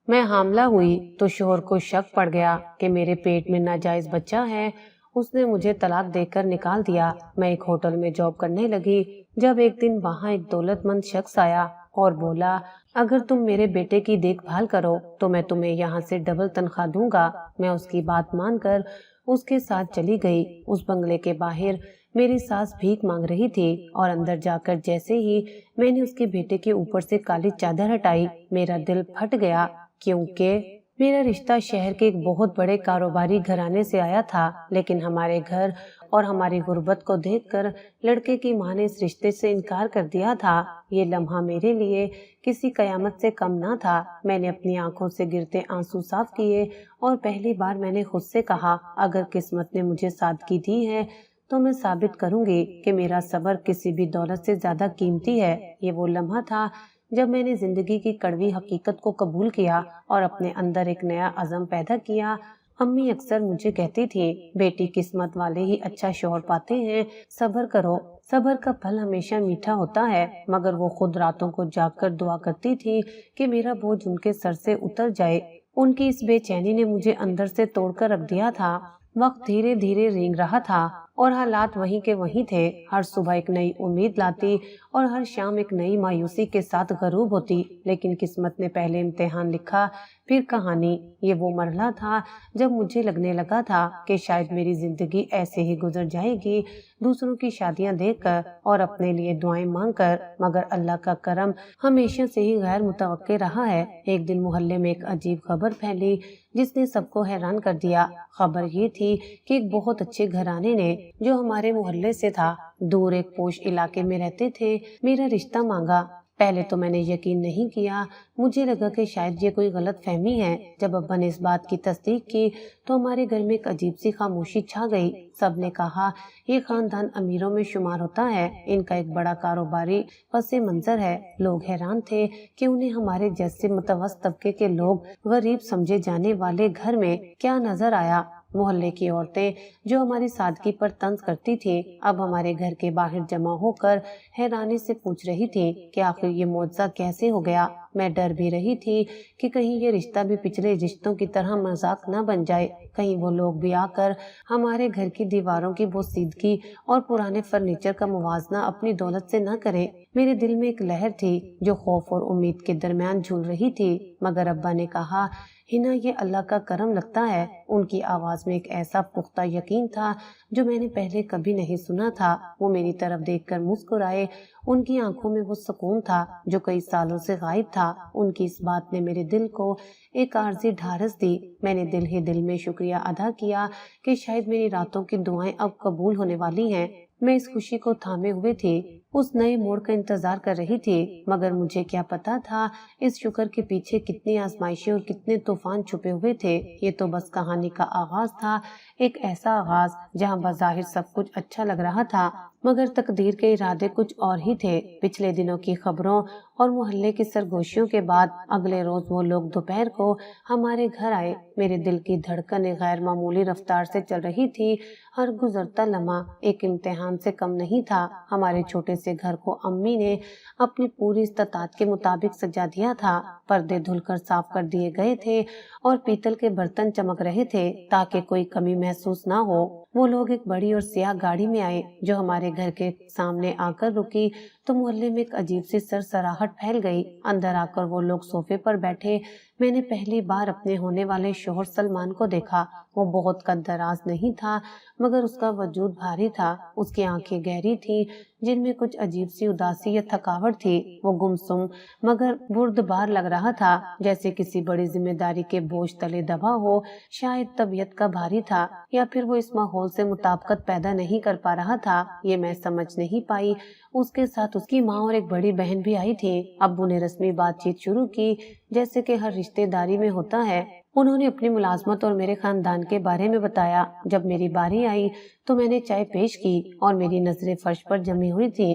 میں حاملہ ہوئی تو شوہر کو شک پڑ گیا کہ میرے پیٹ میں ناجائز بچہ ہے۔ اس نے مجھے طلاق دے کر نکال دیا۔ میں ایک ہوٹل میں جاب کرنے لگی جب ایک دن وہاں ایک دولت مند شخص آیا اور بولا، اگر تم میرے بیٹے کی دیکھ بھال کرو تو میں تمہیں یہاں سے ڈبل تنخواہ دوں گا۔ میں اس کی بات مان کر اس کے ساتھ چلی گئی۔ اس بنگلے کے باہر میری ساس بھیک مانگ رہی تھی اور اندر جا کر جیسے ہی میں نے اس کے بیٹے کے اوپر سے کالی چادر ہٹائی، میرا دل پھٹ گیا، کیونکہ میرا رشتہ شہر کے ایک بہت بڑے کاروباری گھرانے سے آیا تھا، لیکن ہمارے گھر اور ہماری غربت کو دیکھ کر لڑکے کی ماں نے اس رشتے سے انکار کر دیا تھا۔ یہ لمحہ میرے لیے کسی قیامت سے کم نہ تھا۔ میں نے اپنی آنکھوں سے گرتے آنسو صاف کیے اور پہلی بار میں نے خود سے کہا، اگر قسمت نے مجھے سادگی دی ہے تو میں ثابت کروں گی کہ میرا صبر کسی بھی دولت سے زیادہ قیمتی ہے۔ یہ وہ لمحہ تھا جب میں نے زندگی کی کڑوی حقیقت کو قبول کیا اور اپنے اندر ایک نیا عزم پیدا کیا۔ امی اکثر مجھے کہتی تھی، بیٹی قسمت والے ہی اچھا شوہر پاتے ہیں، صبر کرو، صبر کا پھل ہمیشہ میٹھا ہوتا ہے۔ مگر وہ خود راتوں کو جاگ کر دعا کرتی تھی کہ میرا بوجھ ان کے سر سے اتر جائے۔ ان کی اس بے چینی نے مجھے اندر سے توڑ کر رکھ دیا تھا۔ وقت دھیرے دھیرے رینگ رہا تھا اور حالات وہیں کے وہیں تھے۔ ہر صبح ایک نئی امید لاتی اور ہر شام ایک نئی مایوسی کے ساتھ غروب ہوتی، لیکن قسمت نے پہلے امتحان لکھا پھر کہانی۔ یہ وہ مرحلہ تھا جب مجھے لگنے لگا تھا کہ شاید میری زندگی ایسے ہی گزر جائے گی، دوسروں کی شادیاں دیکھ کر اور اپنے لیے دعائیں مانگ کر، مگر اللہ کا کرم ہمیشہ سے ہی غیر متوقع رہا ہے۔ ایک دن محلے میں ایک عجیب خبر پھیلی جس نے سب کو حیران کر دیا۔ خبر یہ تھی کہ ایک بہت اچھے گھرانے نے جو ہمارے محلے سے تھا، دور ایک پوش علاقے میں رہتے تھے، میرا رشتہ مانگا۔ پہلے تو میں نے یقین نہیں کیا، مجھے لگا کہ شاید یہ کوئی غلط فہمی ہے۔ جب ابا نے اس بات کی تصدیق کی تو ہمارے گھر میں ایک عجیب سی خاموشی چھا گئی۔ سب نے کہا، یہ خاندان امیروں میں شمار ہوتا ہے، ان کا ایک بڑا کاروباری پس منظر ہے۔ لوگ حیران تھے کہ انہیں ہمارے جیسے متوسط طبقے کے لوگ غریب سمجھے جانے والے گھر میں کیا نظر آیا۔ محلے کی عورتیں جو ہماری سادگی پر طنز کرتی تھیں، اب ہمارے گھر کے باہر جمع ہو کر حیرانی سے پوچھ رہی تھیں کہ آخر یہ معجزہ کیسے ہو گیا۔ میں ڈر بھی رہی تھی کہ کہیں یہ رشتہ بھی پچھلے رشتوں کی طرح مذاق نہ بن جائے، کہیں وہ لوگ بھی آ کر ہمارے گھر کی دیواروں کی بوسیدگی اور پرانے فرنیچر کا موازنہ اپنی دولت سے نہ کریں۔ میرے دل میں ایک لہر تھی جو خوف اور امید کے درمیان جھول رہی تھی، مگر ابا نے کہا، ہنا یہ اللہ کا کرم لگتا ہے۔ ان کی آواز میں ایک ایسا پختہ یقین تھا جو میں نے پہلے کبھی نہیں سنا تھا۔ وہ میری طرف دیکھ کر مسکرائے، ان کی آنکھوں میں وہ سکون تھا جو کئی سالوں سے غائب تھا۔ ان کی اس بات نے میرے دل کو ایک عارضی ڈھارس دی۔ میں نے دل ہی دل میں شکریہ ادا کیا کہ شاید میری راتوں کی دعائیں اب قبول ہونے والی ہیں۔ میں اس خوشی کو تھامے ہوئے تھی، اس نئے موڑ کا انتظار کر رہی تھی، مگر مجھے کیا پتا تھا اس شکر کے پیچھے کتنی آزمائشیں اور کتنے طوفان چھپے ہوئے تھے۔ یہ تو بس کہانی کا آغاز تھا، ایک ایسا آغاز جہاں بظاہر سب کچھ اچھا لگ رہا تھا، مگر تقدیر کے ارادے کچھ اور ہی تھے۔ پچھلے دنوں کی خبروں اور محلے کی سرگوشیوں کے بعد اگلے روز وہ لوگ دوپہر کو ہمارے گھر آئے۔ میرے دل کی دھڑکن غیر معمولی رفتار سے چل رہی تھی، ہر گزرتا لمحہ ایک امتحان سے کم نہیں تھا۔ ہمارے چھوٹے سے گھر کو امی نے اپنی پوری استطاعت کے مطابق سجا دیا تھا، پردے دھل کر صاف کر دیے گئے تھے اور پیتل کے برتن چمک رہے تھے تاکہ کوئی کمی محسوس نہ ہو۔ وہ لوگ ایک بڑی اور سیاہ گاڑی میں آئے جو ہمارے گھر کے سامنے آ کر رکی تو محلے میں ایک عجیب سی سرسراہٹ پھیل گئی۔ اندر آ کر وہ لوگ صوفے پر بیٹھے۔ میں نے پہلی بار اپنے ہونے والے شوہر سلمان کو دیکھا۔ وہ بہت قد دراز نہیں تھا، مگر اس کا وجود بھاری تھا۔ اس کی آنکھیں گہری تھیں جن میں کچھ عجیب سی اداسی یا تھکاوٹ تھی۔ وہ گمسم مگر بردبار لگ رہا تھا، جیسے کسی بڑی ذمہ داری کے بوجھ تلے دبا ہو۔ شاید طبیعت کا بھاری تھا یا پھر وہ اس ماحول سے مطابقت پیدا نہیں کر پا رہا تھا، یہ میں سمجھ نہیں پائی۔ اس کے ساتھ اس کی ماں اور ایک بڑی بہن بھی آئی تھی۔ ابو نے رسمی بات چیت شروع کی جیسے کہ ہر رشتے داری میں ہوتا ہے۔ انہوں نے اپنی ملازمت اور میرے خاندان کے بارے میں بتایا۔ جب میری باری آئی تو میں نے چائے پیش کی اور میری نظریں فرش پر جمی ہوئی تھی۔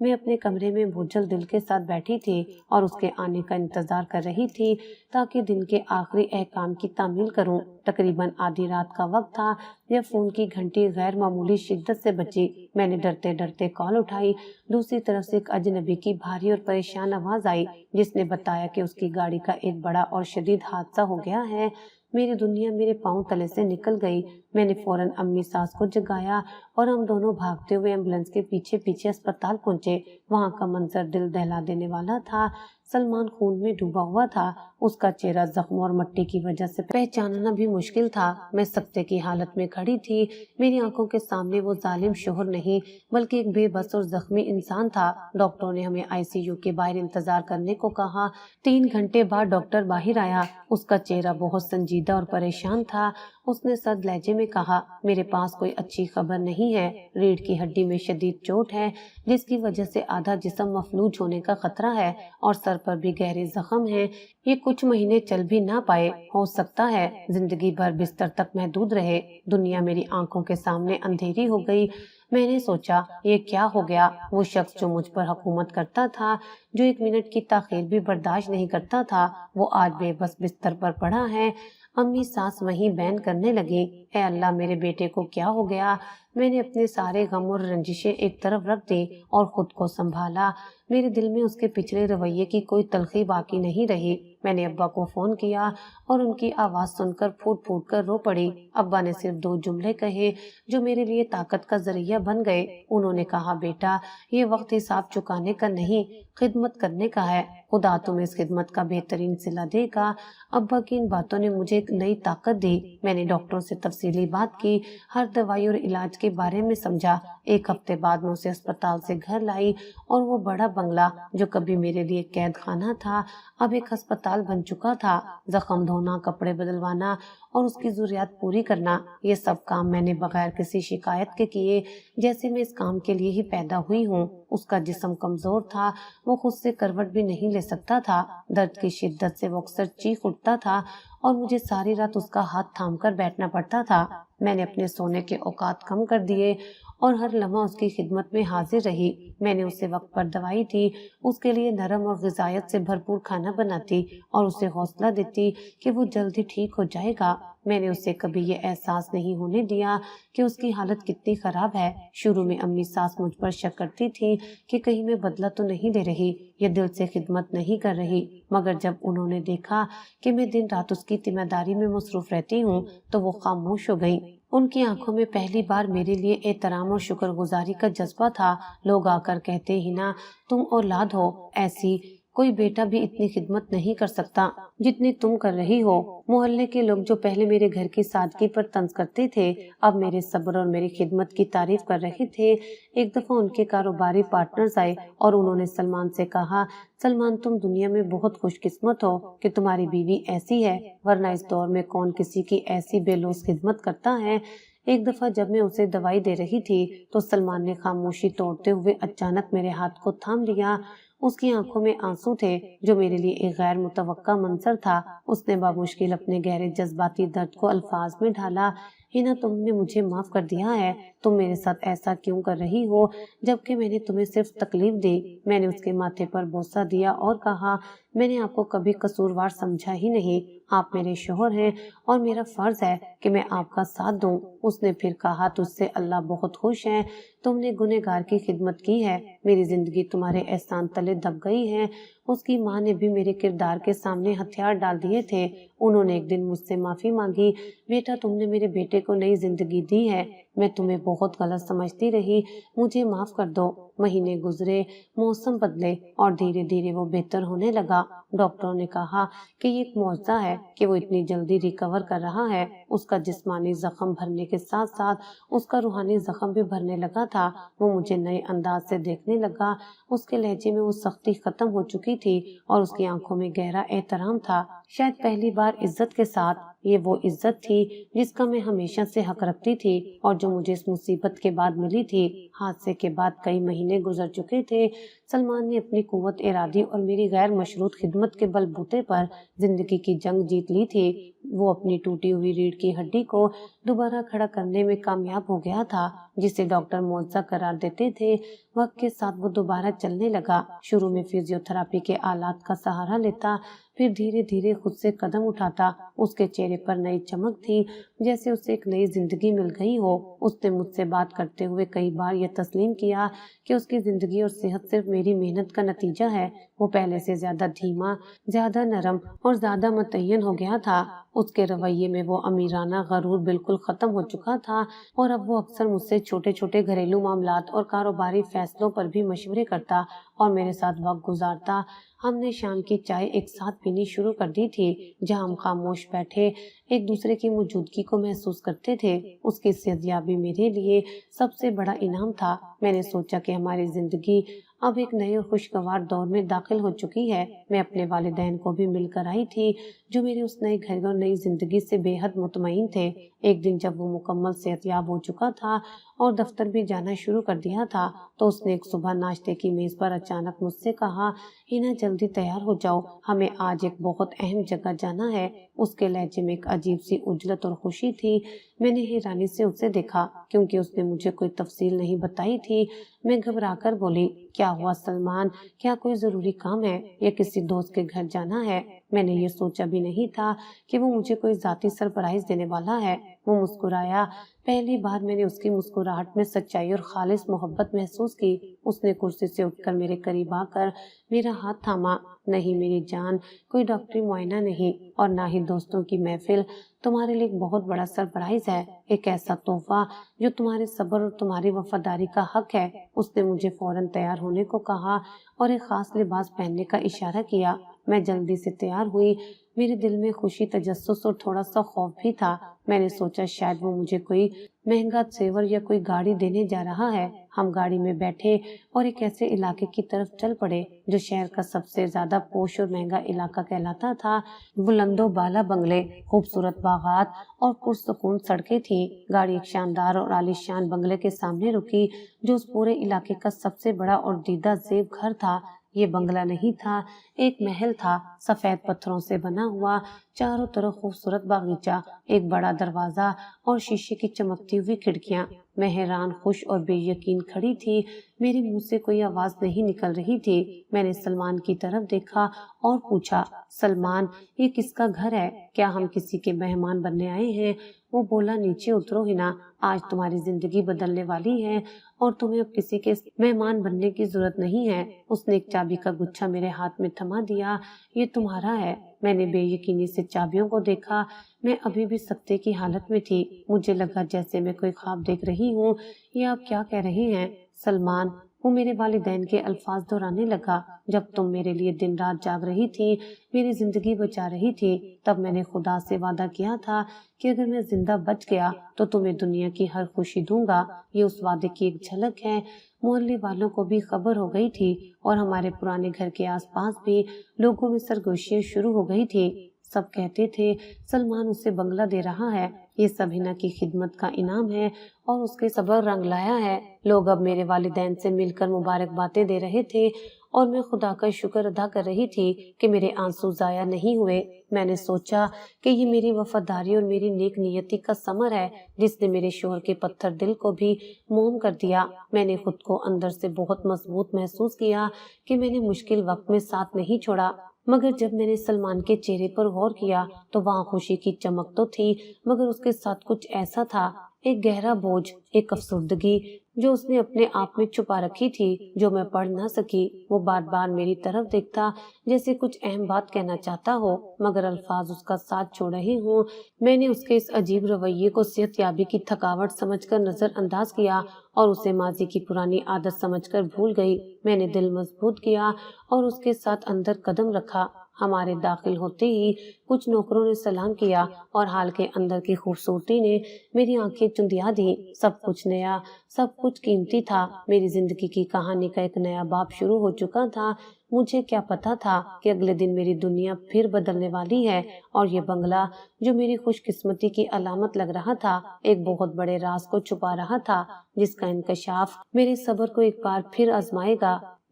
میں اپنے کمرے میں بوجھل دل کے ساتھ بیٹھی تھی اور اس کے آنے کا انتظار کر رہی تھی تاکہ دن کے آخری احکام کی تعمیل کروں۔ تقریباً آدھی رات کا وقت تھا جب فون کی گھنٹی غیر معمولی شدت سے بجی۔ میں نے ڈرتے ڈرتے کال اٹھائی۔ دوسری طرف سے ایک اجنبی کی بھاری اور پریشان آواز آئی جس نے بتایا کہ اس کی گاڑی کا ایک بڑا اور شدید حادثہ ہو گیا ہے۔ میری دنیا میرے پاؤں تلے سے نکل گئی۔ میں نے فوراً امی ساس کو جگایا اور ہم دونوں بھاگتے ہوئے ایمبولینس کے پیچھے پیچھے اسپتال پہنچے۔ وہاں کا منظر دل دہلا دینے والا تھا۔ سلمان خون میں ڈوبا ہوا تھا۔ اس کا چہرہ زخموں اور مٹی کی وجہ سے پہچاننا بھی مشکل تھا۔ میں سکتے کی حالت میں کھڑی تھی۔ میری آنکھوں کے سامنے وہ ظالم شوہر نہیں بلکہ ایک بے بس اور زخمی انسان تھا۔ ڈاکٹروں نے ہمیں ICU کے باہر انتظار کرنے کو کہا۔ 3 گھنٹے بعد ڈاکٹر باہر آیا۔ اس کا چہرہ بہت سنجیدہ اور پریشان تھا۔ اس نے سرد لہجے میں کہا، میرے پاس کوئی اچھی خبر نہیں ہے۔ ریڑھ کی ہڈی میں شدید چوٹ ہے جس کی وجہ سے آدھا جسم مفلوج ہونے کا خطرہ ہے اور سر پر بھی گہرے زخم ہیں۔ یہ کچھ مہینے چل بھی نہ پائے، ہو سکتا ہے زندگی بھر بستر تک محدود رہے۔ دنیا میری آنکھوں کے سامنے اندھیری ہو گئی۔ میں نے سوچا یہ کیا ہو گیا؟ وہ شخص جو مجھ پر حکومت کرتا تھا، جو 1 منٹ کی تاخیر بھی برداشت نہیں کرتا تھا، وہ آج بے بس بستر پر پڑا ہے۔ امی ساس وہیں بین کرنے لگی، اے اللہ میرے بیٹے کو کیا ہو گیا؟ میں نے اپنے سارے غم اور رنجشیں ایک طرف رکھ دی اور خود کو سنبھالا۔ میرے دل میں اس کے پچھلے رویے کی کوئی تلخی باقی نہیں رہی۔ میں نے ابا کو فون کیا اور ان کی آواز سن کر پھوٹ پھوٹ کر رو پڑی۔ ابا نے صرف 2 جملے کہے جو میرے لیے طاقت کا ذریعہ بن گئے۔ انہوں نے کہا، بیٹا یہ وقت حساب چکانے کا نہیں، خدمت کرنے کا ہے۔ خدا تمہیں اس خدمت کا بہترین صلہ دے گا۔ ابا کی ان باتوں نے مجھے ایک نئی طاقت دی۔ میں نے ڈاکٹروں سے تفصیلی بات کی، ہر دوائی اور علاج کے بارے میں سمجھا۔ 1 ہفتے بعد میں اسے اسپتال سے گھر لائی اور وہ بڑا بنگلہ جو کبھی میرے لیے قید خانہ تھا اب ایک ہسپتال بن چکا تھا۔ زخم دھونا، کپڑے بدلوانا اور اس کی ضروریات پوری کرنا، یہ سب کام میں نے بغیر کسی شکایت کے کیے، جیسے میں اس کام کے لیے ہی پیدا ہوئی ہوں۔ اس کا جسم کمزور تھا، وہ خود سے کروٹ بھی نہیں لے سکتا تھا۔ درد کی شدت سے وہ اکثر چیخ اٹھتا تھا اور مجھے ساری رات اس کا ہاتھ تھام کر بیٹھنا پڑتا تھا۔ میں نے اپنے سونے کے اوقات کم کر دیے اور ہر لمحہ اس کی خدمت میں حاضر رہی۔ میں نے اسے وقت پر دوائی دی، اس کے لیے نرم اور غذائیت سے بھرپور کھانا بناتی اور اسے حوصلہ دیتی کہ وہ جلدی ٹھیک ہو جائے گا۔ میں نے اسے کبھی یہ احساس نہیں ہونے دیا کہ اس کی حالت کتنی خراب ہے۔ شروع میں امی ساس مجھ پر شک کرتی تھی کہ کہیں میں بدلہ تو نہیں لے رہی، یہ دل سے خدمت نہیں کر رہی، مگر جب انہوں نے دیکھا کہ میں دن رات اس کی ذمہ داری میں مصروف رہتی ہوں تو وہ خاموش ہو گئی۔ ان کی آنکھوں میں پہلی بار میرے لیے احترام اور شکر گزاری کا جذبہ تھا۔ لوگ آ کر کہتے ہی نا، تم اولاد ہو ایسی، کوئی بیٹا بھی اتنی خدمت نہیں کر سکتا جتنی تم کر رہی ہو۔ محلے کے لوگ جو پہلے میرے گھر کی سادگی پر طنز کرتے تھے اب میرے صبر اور میری خدمت کی تعریف کر رہے تھے۔ ایک دفعہ ان کے کاروباری پارٹنرز آئے اور انہوں نے سلمان سے کہا، سلمان تم دنیا میں بہت خوش قسمت ہو کہ تمہاری بیوی ایسی ہے، ورنہ اس دور میں کون کسی کی ایسی بے لوث خدمت کرتا ہے۔ ایک دفعہ جب میں اسے دوائی دے رہی تھی تو سلمان نے خاموشی توڑتے ہوئے اچانک میرے ہاتھ کو تھام لیا۔ اس کی آنکھوں میں آنسو تھے جو میرے لیے ایک غیر متوقع منظر تھا۔ اس نے بامشکل اپنے گہرے جذباتی درد کو الفاظ میں ڈھالا، ہینا تم نے مجھے معاف کر دیا ہے، تم میرے ساتھ ایسا کیوں کر رہی ہو جبکہ میں نے تمہیں صرف تکلیف دی۔ میں نے اس کے ماتھے پر بوسہ دیا اور کہا، میں نے آپ کو کبھی قصوروار سمجھا ہی نہیں، آپ میرے شوہر ہیں اور میرا فرض ہے کہ میں آپ کا ساتھ دوں۔ اس نے پھر کہا، تجھ سے اللہ بہت خوش ہے، تم نے گنہگار کی خدمت کی ہے، میری زندگی تمہارے احسان تلے دب گئی ہے۔ اس کی ماں نے بھی میرے کردار کے سامنے ہتھیار ڈال دیے تھے۔ انہوں نے ایک دن مجھ سے معافی مانگی، بیٹا تم نے میرے بیٹے کو نئی زندگی دی ہے، میں تمہیں بہت غلط سمجھتی رہی، مجھے معاف کر دو۔ مہینے گزرے، موسم بدلے اور دھیرے دھیرے وہ بہتر ہونے لگا۔ ڈاکٹروں نے کہا کہ یہ ایک معجزہ ہے کہ وہ اتنی جلدی ریکور کر رہا ہے۔ اس کا جسمانی زخم بھرنے کے ساتھ ساتھ اس کا روحانی زخم بھی بھرنے لگا تھا۔ وہ مجھے نئے انداز سے دیکھنے لگا، اس کے لہجے میں وہ سختی ختم ہو چکی تھی اور اس کی آنکھوں میں گہرا احترام تھا، شاید پہلی بار عزت کے ساتھ۔ یہ وہ عزت تھی جس کا میں ہمیشہ سے حق رکھتی تھی اور جو مجھے اس مصیبت کے بعد ملی تھی۔ حادثے کے بعد کئی مہینے گزر چکے تھے۔ سلمان نے اپنی قوت ارادی اور میری غیر مشروط خدمت کے بل بوتے پر زندگی کی جنگ جیت لی تھی۔ وہ اپنی ٹوٹی ہوئی ریڑھ کی ہڈی کو دوبارہ کھڑا کرنے میں کامیاب ہو گیا تھا، جسے ڈاکٹر معجزہ قرار دیتے تھے۔ وقت کے ساتھ وہ دوبارہ چلنے لگا۔ شروع میں فزیوتھراپی کے آلات کا سہارا لیتا، پھر دھیرے دھیرے خود سے قدم اٹھاتا۔ اس کے چہرے پر نئی چمک تھی، جیسے اسے ایک نئی زندگی مل گئی ہو۔ اس نے مجھ سے بات کرتے ہوئے کئی بار یہ تسلیم کیا کہ اس کی زندگی اور صحت صرف میری محنت کا نتیجہ ہے۔ وہ پہلے سے زیادہ دھیما، زیادہ نرم اور زیادہ متعین ہو گیا تھا۔ اس کے رویے میں وہ امیرانہ غرور بالکل ختم ہو چکا تھا، اور اب وہ اکثر مجھ سے چھوٹے چھوٹے گھریلو معاملات اور کاروباری فیصلوں پر بھی مشورے کرتا اور میرے ساتھ وقت گزارتا۔ ہم نے شام کی چائے ایک ساتھ پینی شروع کر دی تھی، جہاں ہم خاموش بیٹھے ایک دوسرے کی موجودگی کو محسوس کرتے تھے۔ اس کی صحتیابی میرے لیے سب سے بڑا انعام تھا۔ میں نے سوچا کہ ہماری زندگی اب ایک نئے اور خوشگوار دور میں داخل ہو چکی ہے۔ میں اپنے والدین کو بھی مل کر آئی تھی، جو میرے اس نئے گھر اور نئی زندگی سے بے حد مطمئن تھے۔ ایک دن جب وہ مکمل صحتیاب ہو چکا تھا اور دفتر بھی جانا شروع کر دیا تھا، تو اس نے ایک صبح ناشتے کی میز پر اچانک مجھ سے کہا، ہینا جلدی تیار ہو جاؤ، ہمیں آج ایک بہت اہم جگہ جانا ہے۔ اس کے لہجے میں ایک عجیب سی عجلت اور خوشی تھی۔ میں نے حیرانی سے اسے دیکھا، کیونکہ اس نے مجھے کوئی تفصیل نہیں بتائی تھی۔ میں گھبرا کر بولی، کیا ہوا سلمان؟ کیا کوئی ضروری کام ہے یا کسی دوست کے گھر جانا ہے؟ میں نے یہ سوچا بھی نہیں تھا کہ وہ مجھے کوئی ذاتی سرپرائز دینے والا ہے۔ وہ مسکرایا۔ پہلی بار میں نے اس کی مسکراہٹ میں سچائی اور خالص محبت محسوس کی۔ اس نے کرسی سے اٹھ کر میرے قریب آ کر میرا ہاتھ تھاما۔ نہیں میری جان، کوئی ڈاکٹری معائنہ نہیں اور نہ ہی دوستوں کی محفل۔ تمہارے لیے ایک بہت بڑا سرپرائز ہے، ایک ایسا تحفہ جو تمہارے صبر اور تمہاری وفاداری کا حق ہے۔ اس نے مجھے فوراً تیار ہونے کو کہا اور ایک خاص لباس پہننے کا اشارہ کیا۔ میں جلدی سے تیار ہوئی۔ میرے دل میں خوشی، تجسس اور تھوڑا سا خوف بھی تھا۔ میں نے سوچا شاید وہ مجھے کوئی مہنگا زیور یا کوئی گاڑی دینے جا رہا ہے۔ ہم گاڑی میں بیٹھے اور ایک ایسے علاقے کی طرف چل پڑے جو شہر کا سب سے زیادہ پوش اور مہنگا علاقہ کہلاتا تھا۔ بلند و بالا بنگلے، خوبصورت باغات اور پرسکون سڑکیں تھیں۔ گاڑی ایک شاندار اور عالیشان بنگلے کے سامنے رکی، جو اس پورے علاقے کا سب سے بڑا اور دیدہ زیب گھر تھا۔ یہ بنگلہ نہیں تھا، ایک محل تھا، سفید پتھروں سے بنا ہوا، چاروں طرف خوبصورت باغیچہ، ایک بڑا دروازہ اور شیشے کی چمکتی ہوئی کھڑکیاں۔ میں حیران، خوش اور بے یقین کھڑی تھی۔ میرے منہ سے کوئی آواز نہیں نکل رہی تھی۔ میں نے سلمان کی طرف دیکھا اور پوچھا، سلمان، یہ کس کا گھر ہے؟ کیا ہم کسی کے مہمان بننے آئے ہیں؟ وہ بولا، نیچے اترو ہینا، آج تمہاری زندگی بدلنے والی ہے اور تمہیں اب کسی کے مہمان بننے کی ضرورت نہیں ہے۔ اس نے ایک چابی کا گچھا میرے ہاتھ میں تھما دیا۔ یہ تمہارا ہے۔ میں نے بے یقینی سے چابیوں کو دیکھا۔ میں ابھی بھی سکتے کی حالت میں تھی۔ مجھے لگا جیسے میں کوئی خواب دیکھ رہی ہوں۔ یہ آپ کیا کہہ رہے ہیں سلمان؟ وہ میرے والدین کے الفاظ دہرانے لگا۔ جب تم میرے لیے دن رات جاگ رہی تھی، میری زندگی بچا رہی تھی، تب میں نے خدا سے وعدہ کیا تھا کہ اگر میں زندہ بچ گیا تو تمہیں دنیا کی ہر خوشی دوں گا۔ یہ اس وعدے کی ایک جھلک ہے۔ محلے والوں کو بھی خبر ہو گئی تھی اور ہمارے پرانے گھر کے آس پاس بھی لوگوں میں سرگوشیاں شروع ہو گئی تھی۔ سب کہتے تھے سلمان اسے بنگلہ دے رہا ہے، یہ سب ہینا کی خدمت کا انعام ہے اور اس کے صبر رنگ لایا ہے۔ لوگ اب میرے والدین سے مل کر مبارک باتیں دے رہے تھے اور میں خدا کا شکر ادا کر رہی تھی کہ میرے آنسو ضائع نہیں ہوئے۔ میں نے سوچا کہ یہ میری وفاداری اور میری نیک نیتی کا ثمر ہے، جس نے میرے شوہر کے پتھر دل کو بھی موم کر دیا۔ میں نے خود کو اندر سے بہت مضبوط محسوس کیا کہ میں نے مشکل وقت میں ساتھ نہیں چھوڑا۔ مگر جب میں نے سلمان کے چہرے پر غور کیا تو وہاں خوشی کی چمک تو تھی، مگر اس کے ساتھ کچھ ایسا تھا، ایک گہرا بوجھ، ایک افسردگی جو اس نے اپنے آپ میں چھپا رکھی تھی، جو میں پڑھ نہ سکی۔ وہ بار بار میری طرف دیکھتا جیسے کچھ اہم بات کہنا چاہتا ہو، مگر الفاظ اس کا ساتھ چھوڑ رہے ہوں۔ میں نے اس کے اس عجیب رویے کو صحت یابی کی تھکاوٹ سمجھ کر نظر انداز کیا اور اسے ماضی کی پرانی عادت سمجھ کر بھول گئی۔ میں نے دل مضبوط کیا اور اس کے ساتھ اندر قدم رکھا۔ ہمارے داخل ہوتے ہی کچھ نوکروں نے سلام کیا اور حال کے اندر کی خوبصورتی نے میری آنکھیں چندیا دی۔ سب کچھ نیا، سب کچھ قیمتی تھا۔ میری زندگی کی کہانی کا ایک نیا باب شروع ہو چکا تھا۔ مجھے کیا پتا تھا کہ اگلے دن میری دنیا پھر بدلنے والی ہے اور یہ بنگلہ جو میری خوش قسمتی کی علامت لگ رہا تھا، ایک بہت بڑے راز کو چھپا رہا تھا، جس کا انکشاف میرے صبر کو ایک بار پھر آزمائے گا۔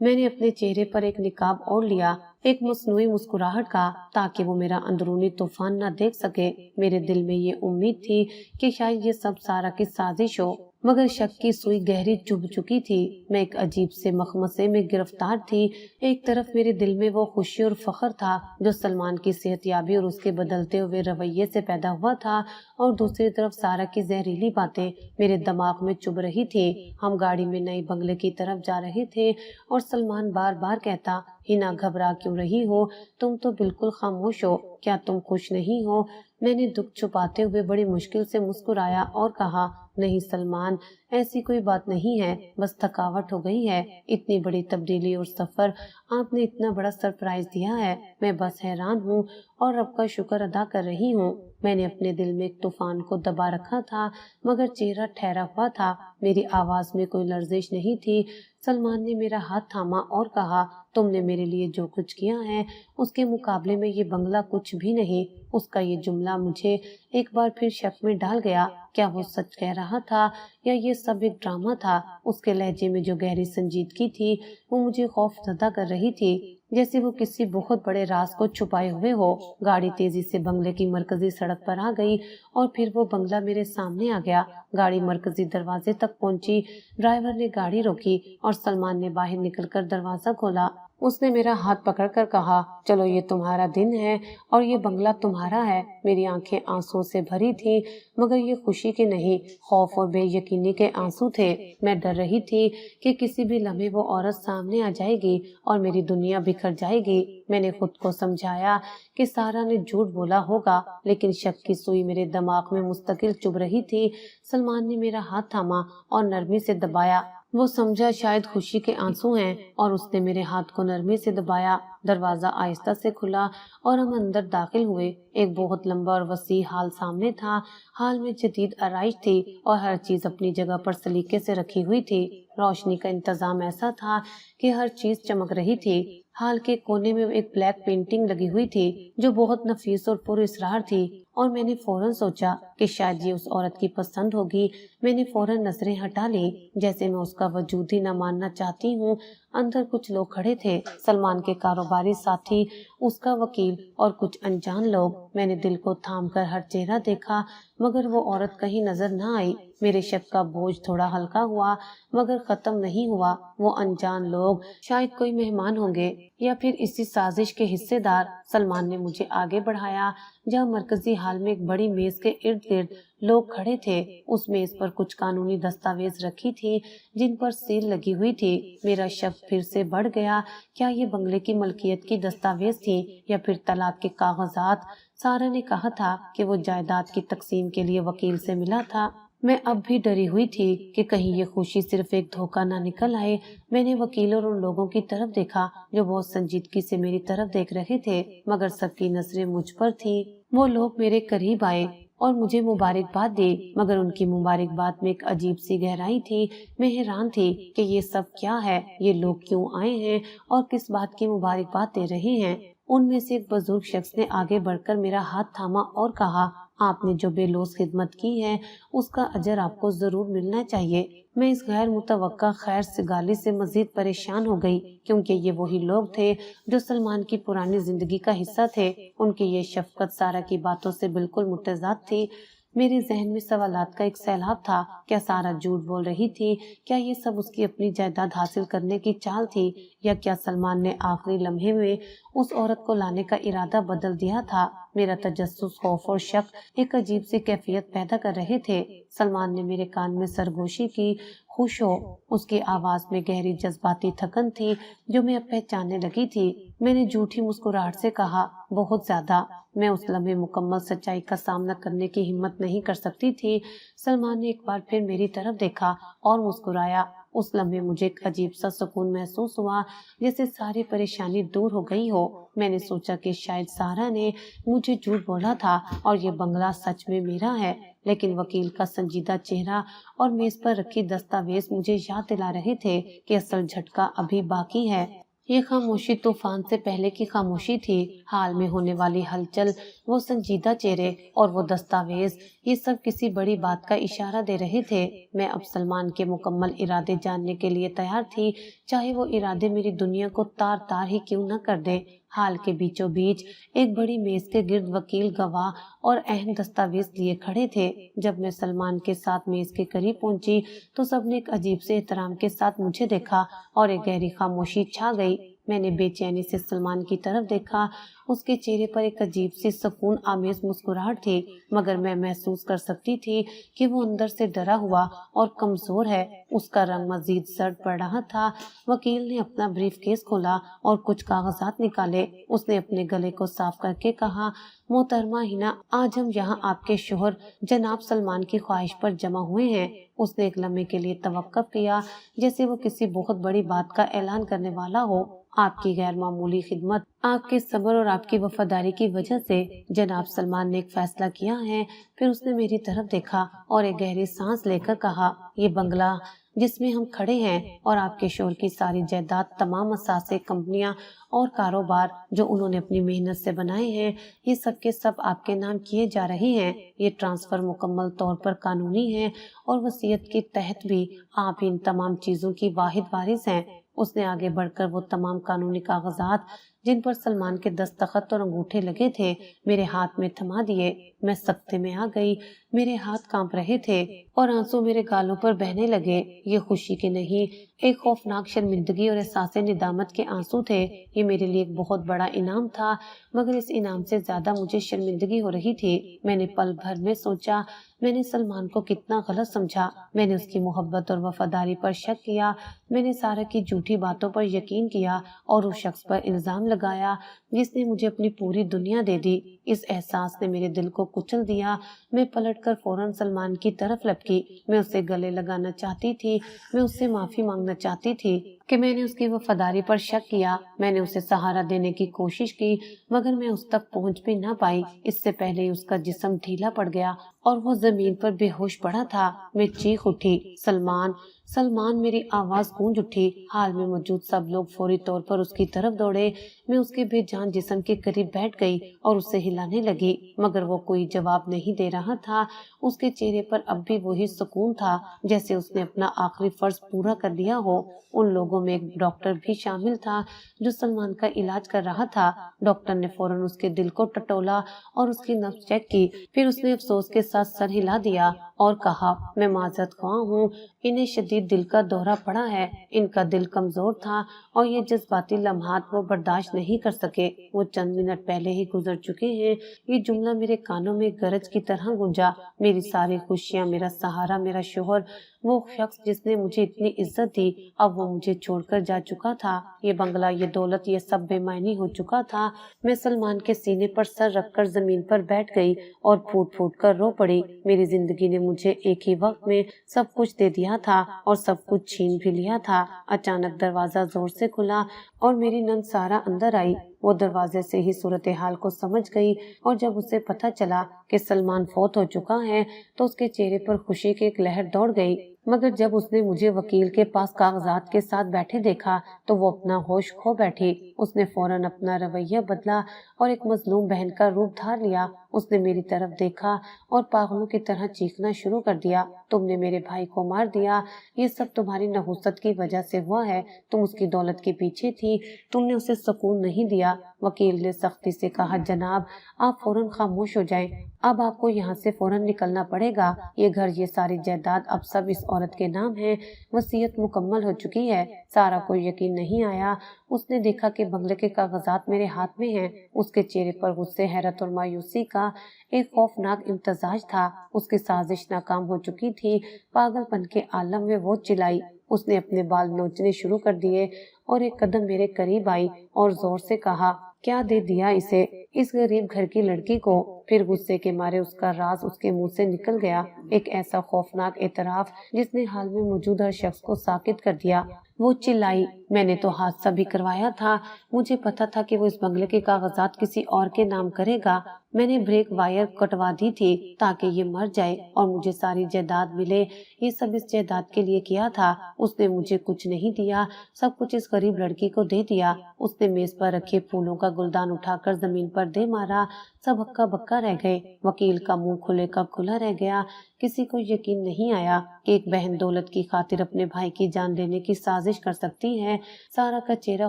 میں نے اپنے چہرے پر ایک نقاب اوڑھ لیا، ایک مصنوعی مسکراہٹ کا، تاکہ وہ میرا اندرونی طوفان نہ دیکھ سکے۔ میرے دل میں یہ امید تھی کہ شاید یہ سب سارا کی سازش ہو، مگر شک کی سوئی گہری چبھ چکی تھی۔ میں ایک عجیب سے مخمصے میں گرفتار تھی۔ ایک طرف میرے دل میں وہ خوشی اور فخر تھا جو سلمان کی صحت یابی اور اس کے بدلتے ہوئے رویے سے پیدا ہوا تھا، اور دوسری طرف سارا کی زہریلی باتیں میرے دماغ میں چبھ رہی تھی۔ ہم گاڑی میں نئے بنگلے کی طرف جا رہے تھے اور سلمان بار بار کہتا، ہنا گھبرا کیوں رہی ہو، تم تو بالکل خاموش ہو، کیا تم خوش نہیں ہو؟ میں نے دکھ چھپاتے ہوئے بڑی مشکل سے مسکرایا اور کہا، نہیں سلمان، ایسی کوئی بات نہیں ہے، بس تھکاوٹ ہو گئی ہے۔ اتنی بڑی تبدیلی اور سفر، آپ نے اتنا بڑا سرپرائز دیا ہے، میں بس حیران ہوں اور رب کا شکر ادا کر رہی ہوں۔ میں نے اپنے دل میں ایک طوفان کو دبا رکھا تھا، مگر چہرہ ٹھہرا ہوا تھا، میری آواز میں کوئی لرزش نہیں تھی۔ سلمان نے میرا ہاتھ تھاما اور کہا، تم نے میرے لیے جو کچھ کیا ہے اس کے مقابلے میں یہ بنگلہ کچھ بھی نہیں۔ اس کا یہ جملہ مجھے ایک بار پھر شک میں ڈال گیا، کیا وہ سچ کہہ رہا تھا یا یہ سب ایک ڈرامہ تھا؟ اس کے لہجے میں جو گہری سنجیدگی تھی وہ مجھے خوف زدہ کر رہی تھی، جیسے وہ کسی بہت بڑے راز کو چھپائے ہوئے ہو۔ گاڑی تیزی سے بنگلے کی مرکزی سڑک پر آ گئی اور پھر وہ بنگلہ میرے سامنے آ گیا۔ گاڑی مرکزی دروازے تک پہنچی، ڈرائیور نے گاڑی روکی اور سلمان نے باہر نکل کر دروازہ کھولا۔ اس نے میرا ہاتھ پکڑ کر کہا، چلو یہ تمہارا دن ہے اور یہ بنگلہ تمہارا ہے۔ میری آنکھیں آنسوں سے بھری تھیں، مگر یہ خوشی کے نہیں، خوف اور بے یقینی کے آنسو تھے۔ میں ڈر رہی تھی کہ کسی بھی لمحے وہ عورت سامنے آ جائے گی اور میری دنیا بکھر جائے گی۔ میں نے خود کو سمجھایا کہ سارا نے جھوٹ بولا ہوگا، لیکن شک کی سوئی میرے دماغ میں مستقل چبھ رہی تھی۔ سلمان نے میرا ہاتھ تھاما اور نرمی سے دبایا۔ وہ سمجھا شاید خوشی کے آنسو ہیں اور اس نے میرے ہاتھ کو نرمی سے دبایا۔ دروازہ آہستہ سے کھلا اور ہم اندر داخل ہوئے۔ ایک بہت لمبا اور وسیع ہال سامنے تھا۔ ہال میں جدید آرائش تھی اور ہر چیز اپنی جگہ پر سلیقے سے رکھی ہوئی تھی۔ روشنی کا انتظام ایسا تھا کہ ہر چیز چمک رہی تھی۔ ہال کے کونے میں ایک بلیک پینٹنگ لگی ہوئی تھی جو بہت نفیس اور پر اسرار تھی، اور میں نے فوراً سوچا کہ شاید یہ اس عورت کی پسند ہوگی۔ میں نے فوراً نظریں ہٹا لی، جیسے میں اس کا وجود ہی نہ ماننا چاہتی ہوں۔ اندر کچھ لوگ کھڑے تھے، سلمان کے کاروباری ساتھی، اس کا وکیل اور کچھ انجان لوگ۔ میں نے دل کو تھام کر ہر چہرہ دیکھا، مگر وہ عورت کہیں نظر نہ آئی۔ میرے شک کا بوجھ تھوڑا ہلکا ہوا، مگر ختم نہیں ہوا۔ وہ انجان لوگ شاید کوئی مہمان ہوں گے یا پھر اسی سازش کے حصے دار۔ سلمان نے مجھے آگے بڑھایا جہاں مرکزی ہال میں ایک بڑی میز کے ارد گرد لوگ کھڑے تھے۔ اس میز پر کچھ قانونی دستاویز رکھی تھی جن پر سیل لگی ہوئی تھی۔ میرا شک پھر سے بڑھ گیا، کیا یہ بنگلے کی ملکیت کی دستاویز تھی یا پھر طلاق کے کاغذات؟ سارا نے کہا تھا کہ وہ جائیداد کی تقسیم کے لیے وکیل سے ملا تھا۔ میں اب بھی ڈری ہوئی تھی کہ کہیں یہ خوشی صرف ایک دھوکہ نہ نکل آئے۔ میں نے وکیل اور ان لوگوں کی طرف دیکھا جو بہت سنجیدگی سے میری طرف دیکھ رہے تھے، مگر سب کی نظریں مجھ پر تھیں۔ وہ لوگ میرے قریب آئے اور مجھے مبارکباد دی، مگر ان کی مبارکباد میں ایک عجیب سی گہرائی تھی۔ میں حیران تھی کہ یہ سب کیا ہے، یہ لوگ کیوں آئے ہیں اور کس بات کی مبارکباد دے رہے ہیں۔ ان میں سے ایک بزرگ شخص نے آگے بڑھ کر میرا ہاتھ تھاما اور کہا، آپ نے جو بے لوث خدمت کی ہے اس کا اجر آپ کو ضرور ملنا چاہیے۔ میں اس غیر متوقع خیر سگالی سے مزید پریشان ہو گئی، کیونکہ یہ وہی لوگ تھے جو سلمان کی پرانی زندگی کا حصہ تھے۔ ان کی یہ شفقت سارا کی باتوں سے بالکل متضاد تھی۔ میرے ذہن میں سوالات کا ایک سیلاب تھا۔ کیا سارا جھوٹ بول رہی تھی؟ کیا یہ سب اس کی اپنی جائیداد حاصل کرنے کی چال تھی؟ یا کیا سلمان نے آخری لمحے میں اس عورت کو لانے کا ارادہ بدل دیا تھا؟ میرا تجسس، خوف اور شک ایک عجیب سی کیفیت پیدا کر رہے تھے۔ سلمان نے میرے کان میں سرگوشی کی، خوش ہو۔ اس کی آواز میں گہری جذباتی تھکن تھی جو میں اب پہچاننے لگی تھی۔ میں نے جھوٹی مسکراہٹ سے کہا، بہت زیادہ۔ میں اس لمحے مکمل سچائی کا سامنا کرنے کی ہمت نہیں کر سکتی تھی۔ سلمان نے ایک بار پھر میری طرف دیکھا اور مسکرایا۔ اس لمحے مجھے ایک عجیب سا سکون محسوس ہوا، جیسے ساری پریشانی دور ہو گئی ہو۔ میں نے سوچا کہ شاید سارا نے مجھے جھوٹ بولا تھا اور یہ بنگلہ سچ میں میرا ہے، لیکن وکیل کا سنجیدہ چہرہ اور میز پر رکھی دستاویز مجھے یاد دلا رہے تھے کہ اصل جھٹکا ابھی باقی ہے۔ یہ خاموشی طوفان سے پہلے کی خاموشی تھی، حال میں ہونے والی ہلچل، وہ سنجیدہ چہرے اور وہ دستاویز، یہ سب کسی بڑی بات کا اشارہ دے رہے تھے۔ میں اب سلمان کے مکمل ارادے جاننے کے لیے تیار تھی، چاہے وہ ارادے میری دنیا کو تار تار ہی کیوں نہ کر دے۔ حال کے بیچوں بیچ ایک بڑی میز کے گرد وکیل، گواہ اور اہم دستاویز لیے کھڑے تھے۔ جب میں سلمان کے ساتھ میز کے قریب پہنچی تو سب نے ایک عجیب سے احترام کے ساتھ مجھے دیکھا اور ایک گہری خاموشی چھا گئی۔ میں نے بے چینی سے سلمان کی طرف دیکھا، اس کے چہرے پر ایک عجیب سی سکون آمیز مسکراہٹ تھی، مگر میں محسوس کر سکتی تھی کہ وہ اندر سے ڈرا ہوا اور کمزور ہے۔ اس کا رنگ مزید سرد پڑ رہا تھا۔ وکیل نے اپنا بریف کیس کھولا اور کچھ کاغذات نکالے۔ اس نے اپنے گلے کو صاف کر کے کہا، محترمہ ہینا، آج ہم یہاں آپ کے شوہر جناب سلمان کی خواہش پر جمع ہوئے ہیں۔ اس نے ایک لمحے کے لیے توقف کیا، جیسے وہ کسی بہت بڑی بات کا اعلان کرنے والا ہو۔ آپ کی غیر معمولی خدمت، آپ کے صبر اور آپ کی وفاداری کی وجہ سے جناب سلمان نے ایک فیصلہ کیا ہے۔ پھر اس نے میری طرف دیکھا اور ایک گہری سانس لے کر کہا، یہ بنگلہ جس میں ہم کھڑے ہیں اور آپ کے شوہر کی ساری جائیداد، تمام اثاثے، کمپنیاں اور کاروبار جو انہوں نے اپنی محنت سے بنائے ہیں، یہ سب کے سب آپ کے نام کیے جا رہے ہیں۔ یہ ٹرانسفر مکمل طور پر قانونی ہے اور وصیت کے تحت بھی آپ ان تمام چیزوں کی واحد وارث ہیں۔ اس نے آگے بڑھ کر وہ تمام قانونی کاغذات جن پر سلمان کے دستخط اور انگوٹھے لگے تھے میرے ہاتھ میں تھما دیے۔ میں سکتے میں آ گئی، میرے ہاتھ کانپ رہے تھے اور آنسو میرے گالوں پر بہنے لگے۔ یہ خوشی کے نہیں، ایک خوفناک شرمندگی اور احساس ندامت کے آنسو تھے۔ یہ میرے لیے ایک بہت بڑا انعام تھا، مگر اس انعام سے زیادہ مجھے شرمندگی ہو رہی تھی۔ میں نے پل بھر میں سوچا، میں نے سلمان کو کتنا غلط سمجھا۔ میں نے اس کی محبت اور وفاداری پر شک کیا، میں نے سارا کی جھوٹی باتوں پر یقین کیا اور اس شخص پر الزام لگایا جس نے مجھے اپنی پوری دنیا دے دی۔ اس احساس نے میرے دل کو کچل دیا۔ میں پلٹ کر فوراً سلمان کی طرف لپکی۔ میں اسے گلے لگانا چاہتی تھی، میں اس سے معافی مانگنا چاہتی تھی کہ میں نے اس کی وفاداری پر شک کیا۔ میں نے اسے سہارا دینے کی کوشش کی، مگر میں اس تک پہنچ بھی نہ پائی۔ اس سے پہلے ہی اس کا جسم ڈھیلا پڑ گیا اور وہ زمین پر بے ہوش پڑا تھا۔ میں چیخ اٹھی، سلمان، سلمان! میری آواز گونج اٹھی۔ حال میں موجود سب لوگ فوری طور پر اس کی طرف دوڑے۔ میں اس کے بے جان جسم کے قریب بیٹھ گئی اور اسے ہلانے لگی، مگر وہ کوئی جواب نہیں دے رہا تھا۔ اس کے چہرے پر اب بھی وہی سکون تھا، جیسے اس نے اپنا آخری فرض پورا کر دیا ہو۔ ان لوگوں میں ایک ڈاکٹر بھی شامل تھا جو سلمان کا علاج کر رہا تھا۔ ڈاکٹر نے فوراً اس کے دل کو ٹٹولا اور اس کی نبض چیک کی۔ پھر اس نے افسوس کے ساتھ سر ہلا دیا اور کہا، میں معذرت خواہ ہوں، انہیں شدید دل کا دورہ پڑا ہے۔ ان کا دل کمزور تھا اور یہ جذباتی لمحات وہ برداشت نہیں کر سکے۔ وہ چند منٹ پہلے ہی گزر چکے ہیں۔ یہ جملہ میرے کانوں میں گرج کی طرح گونجا۔ میری ساری خوشیاں، میرا سہارا، میرا شوہر، وہ شخص جس نے مجھے اتنی عزت دی، اب وہ مجھے چھوڑ کر جا چکا تھا۔ یہ بنگلہ، یہ دولت، یہ سب بے معنی ہو چکا تھا۔ میں سلمان کے سینے پر سر رکھ کر زمین پر بیٹھ گئی اور پھوٹ پھوٹ کر رو پڑی۔ میری زندگی نے مجھے ایک ہی وقت میں سب کچھ دے دیا تھا اور سب کچھ چھین بھی لیا تھا۔ اچانک دروازہ زور سے کھلا اور میری نند سارا اندر آئی۔ وہ دروازے سے ہی صورتحال کو سمجھ گئی اور جب اسے پتہ چلا کہ سلمان فوت ہو چکا ہے تو اس کے چہرے پر خوشی کی ایک لہر دوڑ گئی، مگر جب اس نے مجھے وکیل کے پاس کاغذات کے ساتھ بیٹھے دیکھا تو وہ اپنا ہوش کھو بیٹھی۔ اس نے فوراً اپنا رویہ بدلا اور ایک مظلوم بہن کا روپ دھار لیا۔ اس نے میری طرف دیکھا اور پاگلوں کی طرح چیخنا شروع کر دیا، تم نے میرے بھائی کو مار دیا، یہ سب تمہاری نحوست کی وجہ سے ہوا ہے، تم اس کی دولت کے پیچھے تھی، تم نے اسے سکون نہیں دیا۔ وکیل نے سختی سے کہا، جناب آپ فوراً خاموش ہو جائیں، اب آپ کو یہاں سے فوراً نکلنا پڑے گا۔ یہ گھر، یہ ساری جائیداد اب سب اس عورت کے نام ہے، وصیت مکمل ہو چکی ہے۔ سارا کو یقین نہیں آیا۔ اس نے دیکھا کہ بنگلے کے کاغذات میرے ہاتھ میں ہیں۔ اس کے چہرے پر غصے، حیرت اور مایوسی کا ایک خوفناک امتزاج تھا۔ اس کی سازش ناکام ہو چکی تھی۔ پاگل پن کے عالم میں وہ چلائی۔ اس نے اپنے بال نوچنے شروع کر دیے اور ایک قدم میرے قریب آئی اور زور سے کہا، کیا دے دیا اسے؟ اس غریب گھر کی لڑکی کو۔ پھر غصے کے مارے اس کا راز اس کے منہ سے نکل گیا، ایک ایسا خوفناک اعتراف جس نے حال میں موجود ہر شخص کو ساکت کر دیا۔ وہ چلائی، میں نے تو حادثہ بھی کروایا تھا، مجھے پتا تھا کہ وہ اس بنگلے کے کاغذات کسی اور کے نام کرے گا، میں نے بریک وائر کٹوا دی تھی تاکہ یہ مر جائے اور مجھے ساری جائیداد ملے، یہ سب اس جائیداد کے لیے کیا تھا۔ اس نے مجھے کچھ نہیں دیا، سب کچھ اس غریب لڑکی کو دے دیا۔ اس نے میز پر رکھے پھولوں کا گلدان اٹھا کر زمین پر دے مارا، سب ہکا بکا رہ گئے۔ وکیل کا منہ کھلے کا کھلا رہ گیا۔ کسی کو یقین نہیں آیا کہ ایک بہن دولت کی خاطر اپنے بھائی کی جان لینے کی سازش کر سکتی ہے۔ سارا کا چہرہ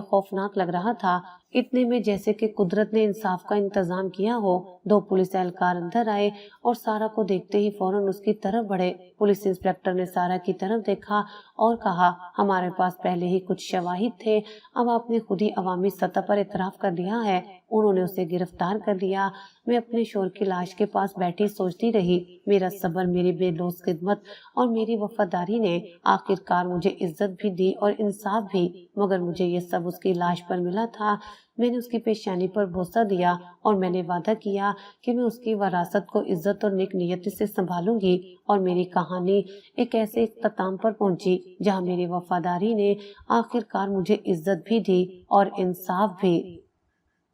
خوفناک لگ رہا تھا، اتنے میں جیسے کہ قدرت نے انصاف کا انتظام کیا ہو۔ دو پولیس اہلکار اندر آئے اور سارا کو دیکھتے ہی فوراً اس کی طرف بڑھے۔ پولیس انسپکٹر نے سارا کی طرف دیکھا اور کہا، ہمارے پاس پہلے ہی کچھ شواہد تھے، اب آپ نے خود ہی عوامی سطح پر اعتراف کر لیا ہے۔ انہوں نے اسے گرفتار کر لیا۔ میں اپنے شوہر کی لاش کے پاس بیٹھی سوچتی رہی، میرا صبر، میری بے لوث خدمت اور میری وفاداری نے آخر کار مجھے عزت بھی دی اور انصاف بھی، مگر مجھے یہ سب اس کی لاش پر ملا تھا۔ میں نے اس کی پیشانی پر بوسہ دیا اور میں نے وعدہ کیا کہ میں اس کی وراثت کو عزت اور نیک نیتی سے سنبھالوں گی، اور میری کہانی ایک ایسے اختتام پر پہنچی جہاں میری وفاداری نے آخر کار مجھے عزت بھی دی اور انصاف بھی۔